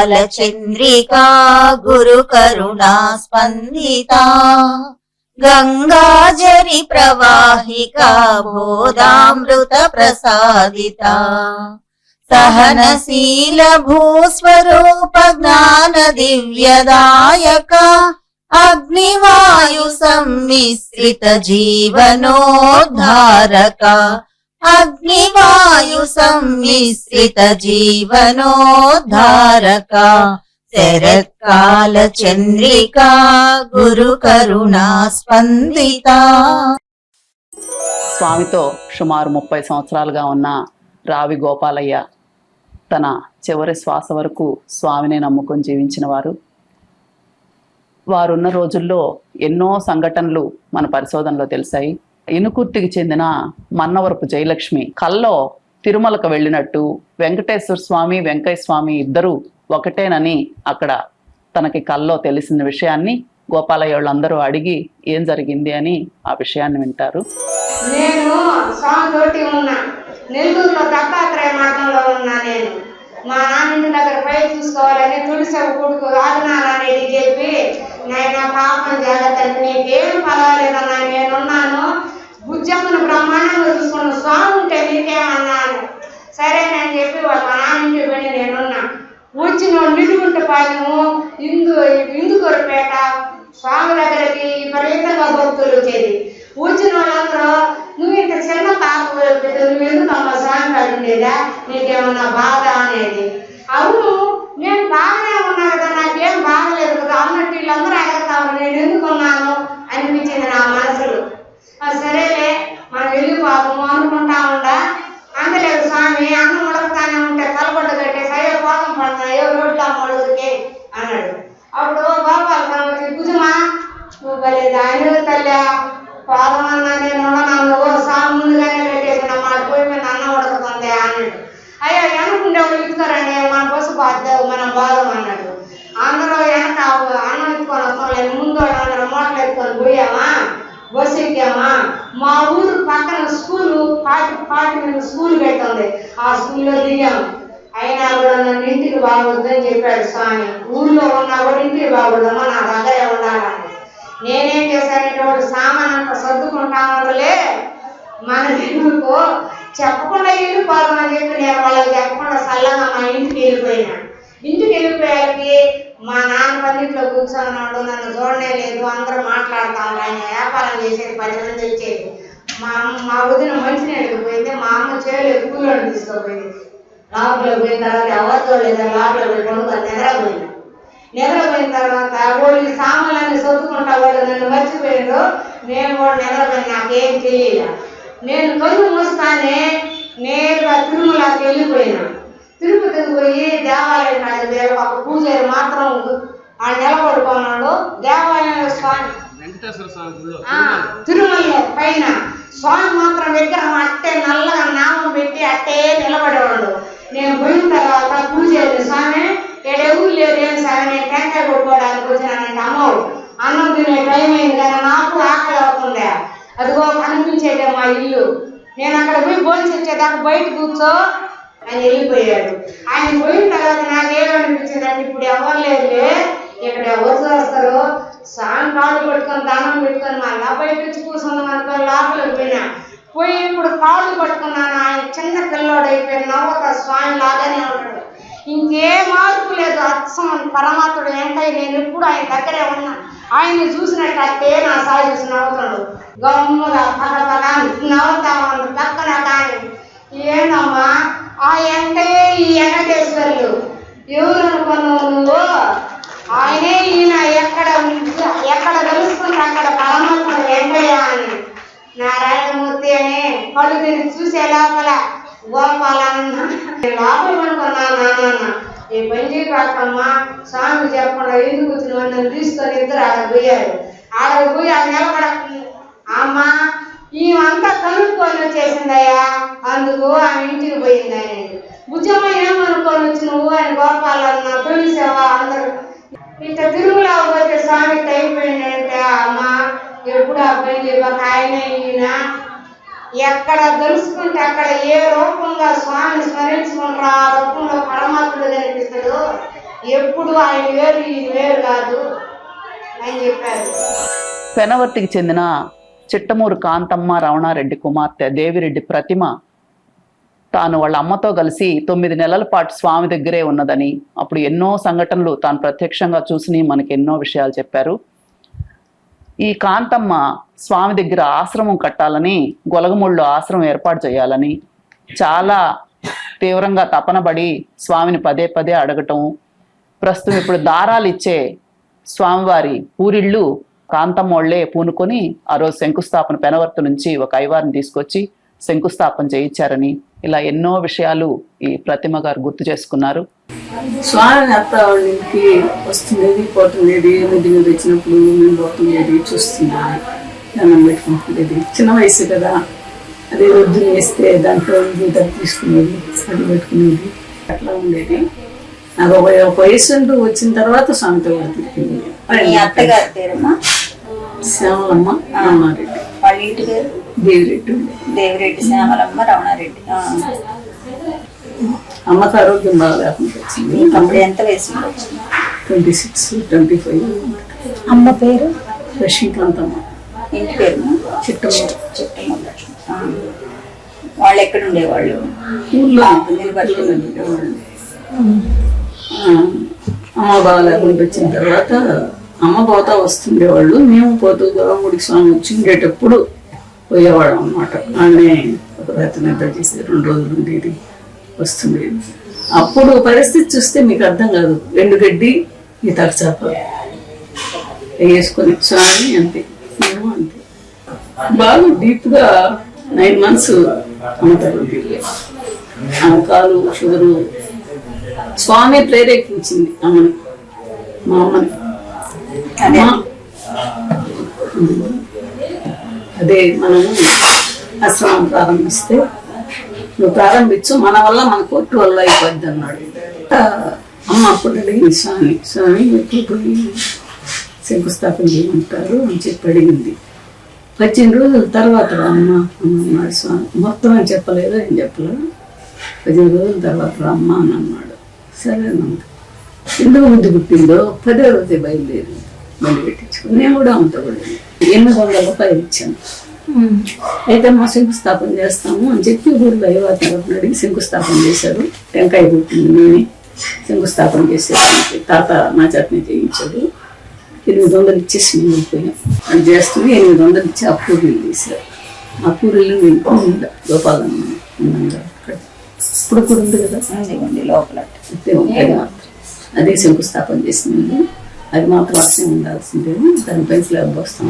కాలచంద్రికా గురు కరుణా స్పందితా గంగాజరి ప్రవాహికా బోధామృత ప్రసాదితా సహనశీల భూస్వరూప జ్ఞాన దివ్యదాయక అగ్నివాయు సమ్మిశ్రిత జీవనోద్ధారక అగ్నివాయు సమ్మిశ్రిత జీవనోద్ధారక శరత్కాల చంద్రికా గురు కరుణా స్పందితా. స్వామితో సుమారు 30 సంవత్సరాలుగా ఉన్న రావి గోపాలయ్య తన చివరి శ్వాస వరకు స్వామిని నమ్ముకొని జీవించిన వారు. వారున్న రోజుల్లో ఎన్నో సంఘటనలు మన పరిశోధనలో తెలిసాయి. ఇనుకుర్తికి చెందిన మన్నవరపు జయలక్ష్మి కల్లో తిరుమలకు వెళ్ళినట్టు వెంకటేశ్వర స్వామి వెంకయ్య స్వామి ఇద్దరు ఒకటేనని అక్కడ తనకి కల్లో తెలిసిన విషయాన్ని గోపాలయ్య వాళ్ళందరూ అడిగి ఏం జరిగింది అని ఆ విషయాన్ని వింటారు. నేను స్వామి తోటి ఉన్నా, నెల్లూరులో దత్తాత్రేయ మార్గంలో ఉన్నా. నేను మా నాన్న దగ్గర పై చూసుకోవాలని తులసి కొడుకు ఆదినారాయణ చెప్పి నేను పాపం జాగ్రత్త, నీకేం పర్వాలేదన్నా, నేనున్నాను, బుజ్జమ్మను బ్రహ్మాండంగా చూసుకున్న స్వామి ఉంటే నీకేమన్నాను. సరేనని చెప్పి మా నాన్న ఇంటికి వెళ్ళి నేనున్నా. వచ్చిన నిలుగుంట పాయము ఇందుకొరపేట స్వామి దగ్గరకి విపరీతంగా భక్తులు వచ్చేది. వచ్చిన వాళ్ళందరూ నువ్వు ఇంత చిన్న పాప నువ్వు ఎందుకు అమ్మ స్వామి కాదు ఉండేదా, నీకేమన్నా బాధ అనేది. అవును నేను బాగానే ఉన్నా కదా, నాకేం బాగలేదు కదా అన్నట్టు వీళ్ళందరూ అడుగుతాము, నేను ఎందుకున్నాను అనిపించింది నా మనసులో. సరేలే మనం వెళ్ళిపోతాము అనుకుంటా ఉండా. అందలేదు స్వామి అన్నం ఉడకతానే ఉంటే కలబడ్డ కట్టేసి అయ్యో కోపం పడుతున్నాయో రోడ్లు అమ్మ ఉడికి అన్నాడు. అప్పుడు గోపాల స్వామికి భుజమా నువ్వు బలేదు ఆయన తల్లి పాదం అన్నా నేను ఉండను, స్వామి ముందుగానే పెట్టేసిన మాట పోయి మీద అన్నం ఉడకుతుంది అన్నాడు. అయ్యో వెనకుండే వాళ్ళు ఇచ్చుతారండి మన బస్సు బాధ్యత మనం బాధం అన్నాడు. అందరూ వెనక అన్నం ఎత్తుకొని వస్తాం, ముందు అందరూ మోటార్లు ఎత్తుకొని పోయామా, బస్సు ఎక్కామా. మా ఊరు పక్కన స్కూలు పాటి స్కూల్ పెట్టింది, ఆ స్కూల్లో దిగాము. అయినా కూడా నన్ను ఇంటికి బాగొద్దని చెప్పాడు స్వామి. ఊళ్ళో ఉన్నా కూడా ఇంటికి బాగొద్దమ్మా, నా దగ్గరే ఉండాలని. నేనేం చేశానంటే వాడు సామాన్ అంతా సర్దుకుంటామలే మన ఎందుకు చెప్పకుండా వెళ్ళిపోదామని చెప్పి నేను వాళ్ళకి చెప్పకుండా చల్లగా మా ఇంటికి వెళ్ళిపోయినా. ఇంటికి వెళ్ళిపోయాకి మా నాన్న పన్నిట్లో కూర్చొన్నాడు, నన్ను చూడనే లేదు. అందరూ మాట్లాడుతూ ఉంటారు, ఆయన వ్యాపారం చేసేది 10 మంది వచ్చేది. మా వదిన మంచినీళ్ళకి పోయింది, మా అమ్మ చేలు కూలోని తీసుకోపోయింది. లోపలికి పోయిన తర్వాత ఎవరితో లేదా లోపలికి పోయి కొనుక్కొని నిద్రపోయిన తర్వాత వాళ్ళు సామాన్లన్నీ సొత్తుకుంటా వాళ్ళు నన్ను మర్చిపోయారు. నేను కూడా నిద్రపోయిన నాకేం తెలియదు. నేను కళ్ళు మూస్తానే నేరుగా తిరుమలకి వెళ్ళిపోయినా. తిరుపతికి పోయి దేవాలయం దగ్గర ఒక పూజారి మాత్రం ఆ నిలబడుకున్నాడు. దేవాలయంలో స్వామి తిరుమల పైన స్వామి మాత్రం విగ్రహం అట్టే నల్లగా నామం పెట్టి అట్టే నిలబడేవాడు. నేను పోయిన తర్వాత పూజారి స్వామి ఎడెవరు లేరు ఏం సార్, నేను టెంకాయ కొట్టుకోవడానికి వచ్చినానంటే అమ్మోడు అన్నం తినే టైం అయింది కానీ నాకు ఆకలి అవుతుంది, అదిగో కనిపించేదే మా ఇల్లు, నేను అక్కడ పోయి భోజనం వచ్చేదాకా బయట కూర్చో అని వెళ్ళిపోయాడు. ఆయన పోయిన తర్వాత నాకేమనిపించింది అంటే ఇప్పుడు ఎవరు లేదులే, ఇక్కడ ఎవరు చూస్తారు, స్వామి కాళ్ళు పట్టుకొని దండం పెట్టుకొని మళ్ళా బయట వచ్చి కూర్చుందాం అనుకోని లోపలికి పోయినా. పోయి ఇప్పుడు కాళ్ళు పట్టుకున్నాను. ఆయన చిన్న పిల్లోడు అయిపోయి నవ్వుతా స్వామి లాగానే ఉంటాడు, ఇంకే మార్పు లేదు. అచ్చం పరమాత్ముడు వెంకయ్య, నేను ఎప్పుడు ఆయన దగ్గరే ఉన్నా. ఆయన్ని చూసినట్టు అట్టే నా సాయి చూసి నవ్వుతాడు, గమ్ముగా పగ నవ్వుతా ఉంది పక్కన. కానీ ఏనమ్మా ఆ వెంకయ్య ఈ వెంకటేశ్వర్లు ఎవరు అనుకున్నావు నువ్వు? ఆయనే ఈయన ఎక్కడ కలుసుకుంటే అక్కడ పరమాత్ముడు వెంకయ్య అని. నారాయణమూర్తి అని కళ్ళు తిరిగి చూసే లోపల గోపాలన్న లోపల అనుకున్నాను. నాన్న ఈ పని కాకమ్మా స్వామి చెప్పకుండా ఎందుకు వచ్చిన నన్ను తీసుకొని ఇద్దరు ఆడ పోయారు. ఆడకు పోయి అది నిలబడ అమ్మ ఈమంతా కనుక్కొని వచ్చేసిందయ్యా, అందుకు ఆమె ఇంటికి పోయిందని. భుజమ్మ ఏమనుకొని వచ్చి నువ్వు అని గోపాలన్న తొలిసావా అందరూ ఇట్లా తిరుగులా పోతే స్వామికి అయిపోయిందంటే అమ్మ ఎప్పుడు ఆ పని చెప్పాక ఆయన ఈయన ఎక్కడ తెలుసుకుంటే అక్కడ ఏ రూపంగా స్వామిని స్మరించుకుంటారో ఆ రూపంలో పరమాత్ముడు కనిపిస్తాడు. ఎప్పుడు ఆయన వేరు ఇది వేరు కాదు అని చెప్పారు. పెనవర్తికి చెందిన చిట్టమూరు కాంతమ్మ రమణారెడ్డి కుమార్తె దేవిరెడ్డి ప్రతిమ తాను వాళ్ళ అమ్మతో కలిసి 9 నెలల పాటు స్వామి దగ్గరే ఉన్నదని, అప్పుడు ఎన్నో సంఘటనలు తాను ప్రత్యక్షంగా చూసి మనకి ఎన్నో విషయాలు చెప్పారు. ఈ కాంతమ్మ స్వామి దగ్గర ఆశ్రమం కట్టాలని, గొలగముళ్ళలో ఆశ్రమం ఏర్పాటు చేయాలని చాలా తీవ్రంగా తపనబడి స్వామిని పదే పదే అడగటం. ప్రస్తుతం ఇప్పుడు దారాలు ఇచ్చే స్వామివారి పూరిళ్ళు కాంతమ్మోళ్లే పూనుకొని ఆ రోజు శంకుస్థాపన పెనవర్తి నుంచి ఒక ఐవారిని తీసుకొచ్చి శంకుస్థాపన చేయించారని ఇలా ఎన్నో విషయాలు ఈ ప్రతిమ గారు గుర్తు చేసుకున్నారు. స్వామి అత్త వాళ్ళ ఇంటికి వస్తుండేది, పోతుండేది, ముద్దు మీద వచ్చినప్పుడు మేము పోతుండేది, చూస్తుండేది, దండం పెట్టుకుంటుండేది. చిన్న వయసు కదా, అదే వద్దు వేస్తే దాంట్లో గీత తీసుకునేది, అది పెట్టుకునేది, అట్లా ఉండేది. నాకు ఒక వయసు అంటూ వచ్చిన తర్వాత స్వామితో పడుతుంది. అత్తగారి పేరమ్మా శ్యామలమ్మ రమణారెడ్డి, వాళ్ళ ఇంటి పేరు దేవిరెడ్డి. దేవిరెడ్డి శ్యామలమ్మ రమణారెడ్డి. అమ్మకు ఆరోగ్యం బాగా లేకుండా వచ్చింది. అప్పుడు ఎంత వయసు వచ్చింది? 26, 25. అమ్మ పేరు లక్ష్మీకాంతమ్మ. ఇంటి పేరు చిట్టమూరు. చిట్టమూరు. వాళ్ళు ఎక్కడ ఉండేవాళ్ళు? ఊళ్ళో నిలబడుతుంది. ఉండేవాళ్ళు. అమ్మ బాగా లేకుండా వచ్చిన తర్వాత అమ్మ పోతా వస్తుండేవాళ్ళు, మేము పోతూ గొలగముడికి స్వామి వచ్చి ఉండేటప్పుడు పోయేవాళ్ళం అన్నమాట. ఆమె ఒక రాత్రి నిద్ర చేసి 2 రోజులు ఉండేది, వస్తుండేది. అప్పుడు పరిస్థితి చూస్తే మీకు అర్థం కాదు. ఎండుగడ్డి ఈ తరచాప వేసుకొని స్వామి అంతే, మేము అంతే. బాగా డీప్గా 9 months అమ్మతారు. ఆమె కాలు షుగరు స్వామి ప్రేరేపించింది అమ్మని, మా అమ్మని. అదే మనము ఆశ్రమం ప్రారంభిస్తే, నువ్వు ప్రారంభించు, మన వల్ల మన కోర్టు వల్ల అయిపోద్ది అన్నాడు. అమ్మ అప్పుడు అడిగింది స్వామి, స్వామి ఎప్పుడు పోయి శంకుస్థాపన చేయమంటారు అని చెప్పి అడిగింది. 15 రోజుల తర్వాత అమ్మ అన్నాడు స్వామి. మొత్తం అని చెప్పలేదు, ఏం చెప్పలేదు. 15 రోజుల తర్వాత అమ్మ అని అన్నాడు. సరే అన్నమాట. ఎందుకు బుద్ధి పుట్టిందో 10వ రోజే బయలుదేరి బండి పెట్టించుకుని నేను కూడా అంత కూడా 800 రూపాయలు ఇచ్చాను. అయితే మా శంకుస్థాపన చేస్తాము అని చెప్పి ఊళ్ళో అయ్యవారి తరఫున అడిగి శంకుస్థాపన చేశారు. టెంకాయ పుట్టింది, నేనే శంకుస్థాపన చేసేదానికి తాత నా చేతనే చేయించాడు. 800 ఇచ్చేసి మేము వెళ్ళిపోయాం. అది చేస్తుంది 800 ఇచ్చి ఆ పూరీలు తీశారు. ఆ పూరీలు నేను గోపాలమ్మ ఉన్నాను అక్కడ. ఇప్పుడు కూడా ఉంది కదా లోపల. అదే శంకుస్థాపన చేసింది. అది మాత్రం అట్లే ఉండాల్సిందే. దానిపై స్లాబ్ వస్తాం.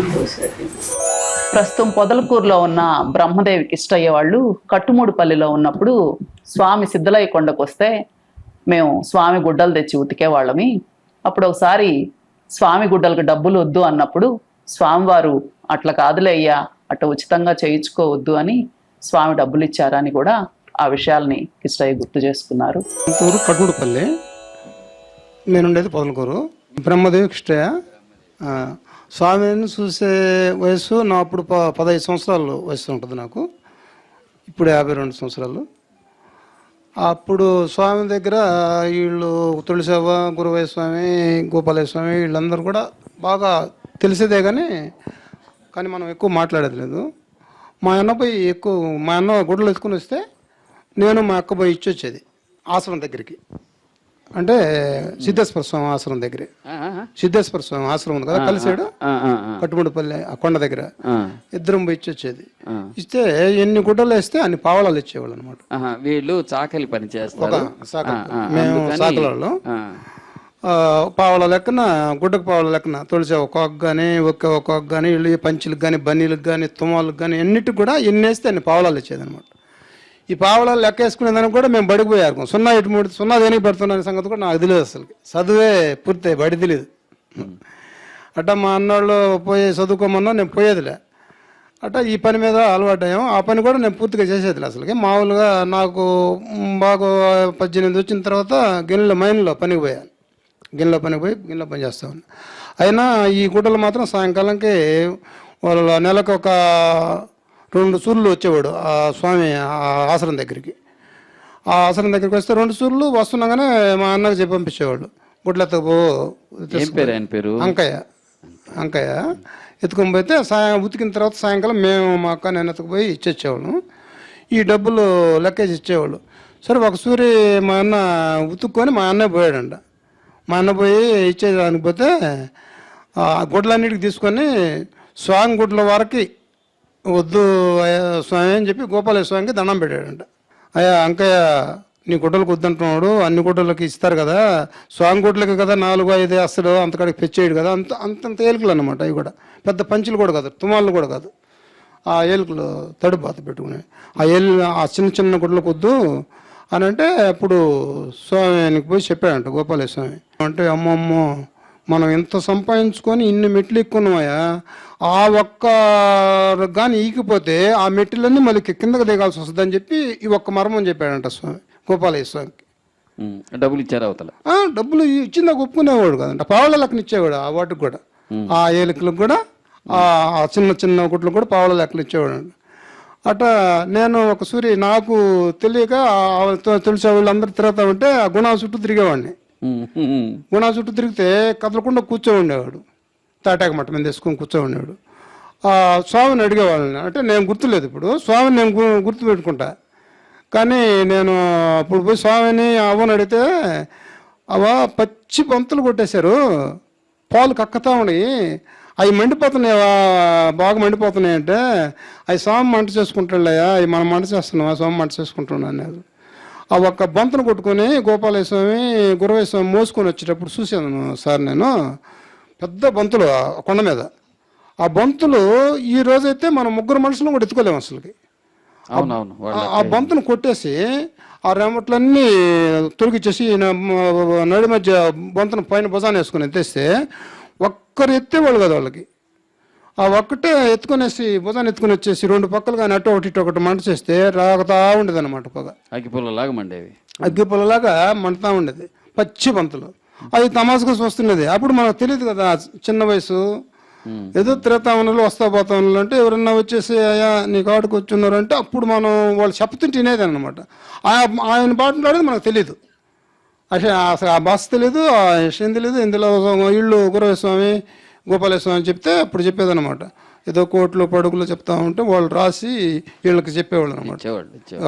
ప్రస్తుతం పొదలకూరులో ఉన్న బ్రహ్మదేవి కిష్టయ్య వాళ్ళు కట్టుమూడిపల్లిలో ఉన్నప్పుడు స్వామి సిద్ధలయ్య కొండకు వస్తే మేము స్వామి గుడ్డలు తెచ్చి ఉతికేవాళ్ళమి. అప్పుడు ఒకసారి స్వామి గుడ్డలకు డబ్బులు వద్దు అన్నప్పుడు స్వామివారు అట్లా కాదులే అయ్యా, అట్లా ఉచితంగా చేయించుకోవద్దు అని స్వామి డబ్బులు ఇచ్చారని కూడా ఆ విషయాల్ని కిష్టయ్య గుర్తు చేసుకున్నారు. కట్టుమూడిపల్లి, నేనుండేది పొదలకూరు. బ్రహ్మదేవి కిష్టయ్య. స్వామిని చూసే వయసు నా అప్పుడు 15 సంవత్సరాలు వయసు ఉంటుంది నాకు. ఇప్పుడు 52 సంవత్సరాలు. అప్పుడు స్వామి దగ్గర వీళ్ళు తులసేవ, గురువయ్య స్వామి, గోపాలయ్య స్వామి వీళ్ళందరూ కూడా బాగా తెలిసేదే కానీ మనం ఎక్కువ మాట్లాడేది లేదు. మా అన్న పోయి మా అన్న గుడ్డలు ఎత్తుకుని వస్తే నేను మా అక్క పోయి ఇచ్చొచ్చేది ఆశ్రమం దగ్గరికి. అంటే సిద్ధేశ్వర స్వామి ఆశ్రమం దగ్గరే. సిద్ధేశ్వర స్వామి ఆశ్రమం ఉంది కదా కలిసాడు కట్టుమూడిపల్లి ఆ కొండ దగ్గర. ఇద్దరం పోయి ఇచ్చొచ్చేది. ఇస్తే ఎన్ని గుడ్డలు వేస్తే అన్ని పావలాలు ఇచ్చేవాళ్ళు అనమాట. వీళ్ళు చాకలి పని చేస్తారు. మేము సాకలలో పావల లెక్కన, గుడ్డకు పావల లెక్కన తులసి ఒక్కొక్క కానీ ఒక్కొక్క కానీ వీళ్ళు పంచులకు కానీ బన్నీలకు కానీ తుమ్మాలకు కానీ ఎన్నిటికి కూడా ఎన్ని వేస్తే అన్ని పావలాలు ఇచ్చేది అనమాట. ఈ పావలాలు లెక్క వేసుకునే దానికి కూడా మేము బడికి పోయారు. 0 ఇటు 3 0 దేనికి పెడుతున్న సంగతి కూడా నాకు తెలియదు. అసలు చదువే పూర్తి బడి తెలియదు. అట్టా మా అన్నోళ్ళు పోయి చదువుకోమన్నా నేను పోయేదిలే. అట్టా ఈ పని మీద అలవాటయ్యాము. ఆ పని కూడా నేను పూర్తిగా చేసేదిలే. అసలుకి మామూలుగా నాకు బాగా 18 వచ్చిన తర్వాత మైన్లో పనికి పోయాను. గిన్నెలో పని చేస్తామని. అయినా ఈ గుడ్డలు మాత్రం సాయంకాలంకి వాళ్ళ నెలకు ఒక 2 సూర్లు వచ్చేవాడు ఆ స్వామి ఆశ్రమం దగ్గరికి. ఆ ఆశ్రమం దగ్గరికి వస్తే 2 సూర్లు వస్తున్నాగానే మా అన్నకి చెప్పి పంపించేవాళ్ళు. గుడ్లు ఎత్తకపో ఏం పేరు ఆయన పేరు? అంకయ్య ఎత్తుకొని పోతే ఉతికిన తర్వాత సాయంకాలం మేము మా అక్క నేను ఎత్తుకుపోయి ఇచ్చేవాళ్ళం. ఈ డబ్బులు లెక్కేసి ఇచ్చేవాళ్ళు. సరే ఒక సూరి మా అన్న ఉతుక్కొని మా అన్నయ్య పోయాడంట. మా అన్న పోయి ఇచ్చేదానికి పోతే గుడ్లన్నిటికి తీసుకొని స్వామి గుడ్ల వరకు వద్దు స్వామి అని చెప్పి గోపాలయ్య స్వామికి దండం పెట్టాడంట. అయ్యా అంకయ్య నీ గుడ్డలకు వద్దంటున్నాడు, అన్ని గుడ్డలకి ఇస్తారు కదా, స్వామి గుడ్లకి కదా 4-5 వేస్తాడు, అంతకాడికి పెంచేయడు కదా, అంతంత ఏలుకలు అనమాట. అవి కూడా పెద్ద పంచులు కూడా కాదు, తుమాళ్ళు కూడా కాదు, ఆ ఏలుకలు తడుపు బాత పెట్టుకునే ఆ చిన్న గుడ్లకు వద్దు అని అంటే అప్పుడు స్వామికి పోయి చెప్పాడంట గోపాలయ్య స్వామి. అంటే అమ్మమ్మో మనం ఎంత సంపాదించుకొని ఇన్ని మెట్లు ఎక్కున్నామయ్యా, ఆ ఒక్క కానీ ఈకిపోతే ఆ మెట్లన్నీ మళ్ళీ కిందకు దిగాల్సి వస్తుంది అని చెప్పి ఈ ఒక్క మర్మం చెప్పాడంట స్వామి గోపాలయ్య స్వామికి. డబ్బులు ఇచ్చారు అవతల? డబ్బులు ఇచ్చిందా ఒప్పుకునేవాడు కదంట, పావుల లెక్కన ఇచ్చేవాడు ఆ వాటికి కూడా, ఆ ఏలికలకు కూడా, ఆ చిన్న గుడ్లకు కూడా పావుల లెక్కలు ఇచ్చేవాడు అంట. అట్లా నేను ఒక సూరి నాకు తెలియక తెలిసే వాళ్ళు అందరు తిరుగుతా ఉంటే ఆ గుణా చుట్టూ తిరిగేవాడిని. గుణా చుట్టూ తిరిగితే కదలకుండా కూర్చో ఉండేవాడు, తాటాక మట్ట మీద వేసుకొని కూర్చో ఉండేవాడు. స్వామిని అడిగేవాళ్ళని, అంటే నేను గుర్తులేదు ఇప్పుడు, స్వామిని నేను గుర్తు పెట్టుకుంటా. కానీ నేను అప్పుడు పోయి స్వామిని అవ్వని అడిగితే అవ పచ్చి బంతులు కొట్టేశారు, పాలు కక్కుతా ఉన్నాయి, అవి మండిపోతున్నాయి, బాగా మండిపోతున్నాయి అంటే అవి స్వామి మంట చేసుకుంటాడుయ్యా, అవి మనం మంట చేస్తున్నాం, స్వామి మంట చేసుకుంటున్నాను అన్నారు. ఆ ఒక్క బంతును కొట్టుకొని గోపాలయ్య స్వామి గురవయ్య స్వామి మోసుకొని వచ్చేటప్పుడు చూశాను సార్ నేను, పెద్ద బంతులు కొండ మీద. ఆ బంతులు ఈ రోజైతే మనం 3 మనుషులను కూడా ఎత్తుకోలేము అసలుకి. ఆ బంతును కొట్టేసి ఆ రెమట్లన్నీ తొలగిచ్చేసి నడి మధ్య బంతును పైన భుజాన్ని వేసుకొని ఎత్తేస్తే ఒక్కరు ఎత్తేవాళ్ళు కదా వాళ్ళకి. ఆ ఒక్కటే ఎత్తుకునేసి భుజాన్ని ఎత్తుకుని వచ్చేసి 2 పక్కలు కానీ అటు ఒకటి మంట చేస్తే రాగుతా ఉండేది అనమాట పొగ. అగ్గిపుల్లలాగా మండేవి, అగ్గిపుల్లలాగా మంటతా ఉండేది, పచ్చి బంతులు. అది తమాసుగా వస్తున్నది. అప్పుడు మనకు తెలియదు కదా, చిన్న వయసు, ఏదో తిరుగుతా ఉన్నారు, వస్తా పోతా ఉన్నారు అంటే ఎవరన్నా వచ్చేసి అయ్యా నీ కాడికి వచ్చి ఉన్నారంటే అప్పుడు మనం వాళ్ళు చెప్తుంటే తినేది అనమాట. ఆయన బాటలాడేది మనకు తెలియదు, అసలు ఆ భాష తెలియదు, ఆ విషయం తెలియదు. ఇందులో ఇళ్ళు గురవయ్య స్వామి గోపాలయ్య స్వామి చెప్తే అప్పుడు చెప్పేదన్నమాట. ఏదో కోట్లు పడుగులు చెప్తా ఉంటే వాళ్ళు రాసి వీళ్ళకి చెప్పేవాళ్ళు అనమాట,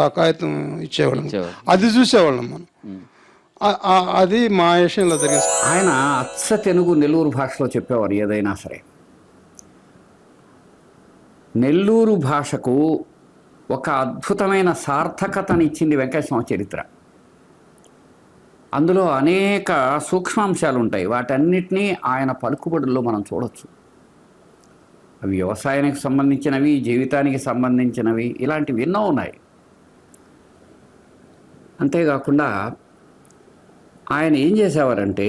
ఆ కాగితం ఇచ్చేవాళ్ళం, అది చూసేవాళ్ళం మనం. అది మా విషయంలో జరిగింది. ఆయన అచ్చ తెలుగు నెల్లూరు భాషలో చెప్పేవారు ఏదైనా సరే. నెల్లూరు భాషకు ఒక అద్భుతమైన సార్థకతనిచ్చింది వెంకటేశ్వర చరిత్ర. అందులో అనేక సూక్ష్మాంశాలు ఉంటాయి, వాటన్నిటినీ ఆయన పలుకుబడుల్లో మనం చూడవచ్చు. అవి వ్యవసాయానికి సంబంధించినవి, జీవితానికి సంబంధించినవి, ఇలాంటివి ఎన్నో ఉన్నాయి. అంతేకాకుండా ఆయన ఏం చేసేవారంటే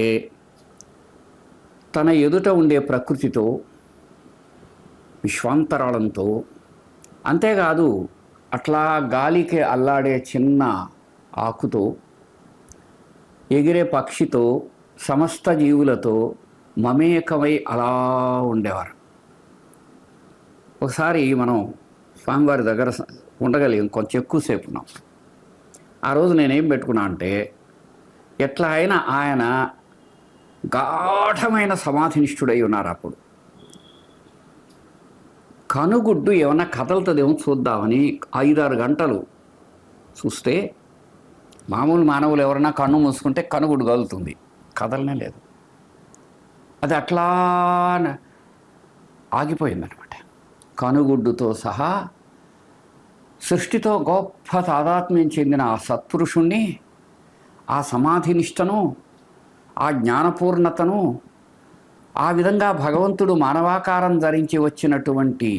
తన ఎదుట ఉండే ప్రకృతితో, విశ్వాంతరాళంతో, అంతేకాదు అట్లా గాలికి అల్లాడే చిన్న ఆకుతో, ఎగిరే పక్షితో, సమస్త జీవులతో మమేకమై అలా ఉండేవారు. ఒకసారి మనం స్వామివారి దగ్గర ఉండగలిగాం, కొంచెం ఎక్కువసేపు ఉన్నాం. ఆ రోజు నేనేం పెట్టుకున్నా అంటే, ఎట్లా అయినా ఆయన గాఢమైన సమాధినిష్ఠుడై ఉన్నారు. అప్పుడు కనుగుడ్డు ఏమన్నా కదలుతుందేమో చూద్దామని 5-6 గంటలు చూస్తే, మామూలు మానవులు ఎవరైనా కన్ను మూసుకుంటే కనుగుడ్డు కదులుతుంది, కదలనే లేదు. అది అట్లా ఆగిపోయిందనమాట. కనుగుడ్డుతో సహా సృష్టితో గొప్ప తాదాత్మ్యం చెందిన ఆ సత్పురుషుణ్ణి, ఆ సమాధినిష్టను, ఆ జ్ఞానపూర్ణతను, ఆ విధంగా భగవంతుడు మానవాకారం ధరించి వచ్చినటువంటి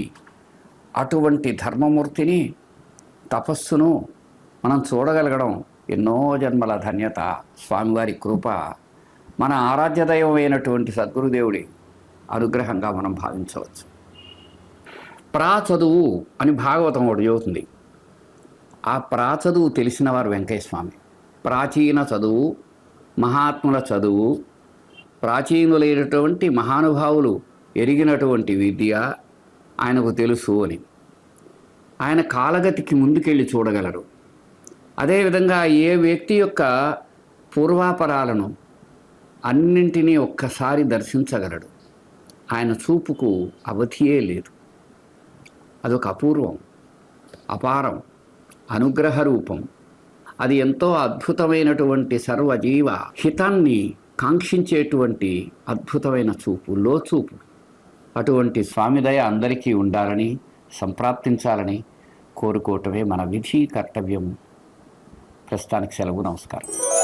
అటువంటి ధర్మమూర్తిని, తపస్సును మనం చూడగలగడం ఎన్నో జన్మల ధన్యత, స్వామివారి కృప, మన ఆరాధ్య దైవమైనటువంటి సద్గురుదేవుడి అనుగ్రహంగా మనం భావించవచ్చు. చదువు అని భాగవతం ఒకటి చెబుతుంది. ఆ చదువు తెలిసిన వారు వెంకయ్య స్వామి. ప్రాచీన చదువు, మహాత్ముల చదువు, ప్రాచీనులైనటువంటి మహానుభావులు ఎరిగినటువంటి విద్య ఆయనకు తెలుసు అని. ఆయన కాలగతికి ముందుకెళ్ళి చూడగలరు. అదేవిధంగా ఏ వ్యక్తి యొక్క పూర్వాపరాలను అన్నింటినీ ఒక్కసారి దర్శించగలడు. ఆయన చూపుకు అవధియే లేదు. అదొక అపూర్వం, అపారం, అనుగ్రహ రూపం. అది ఎంతో అద్భుతమైనటువంటి సర్వజీవ హితాన్ని కాంక్షించేటువంటి అద్భుతమైన చూపు, లోచూపు. అటువంటి స్వామిదయ అందరికీ ఉండాలని, సంప్రాప్తించాలని కోరుకోవటమే మన విధి, కర్తవ్యం. ప్రస్తుతానికి సెలవు. నమస్కారం.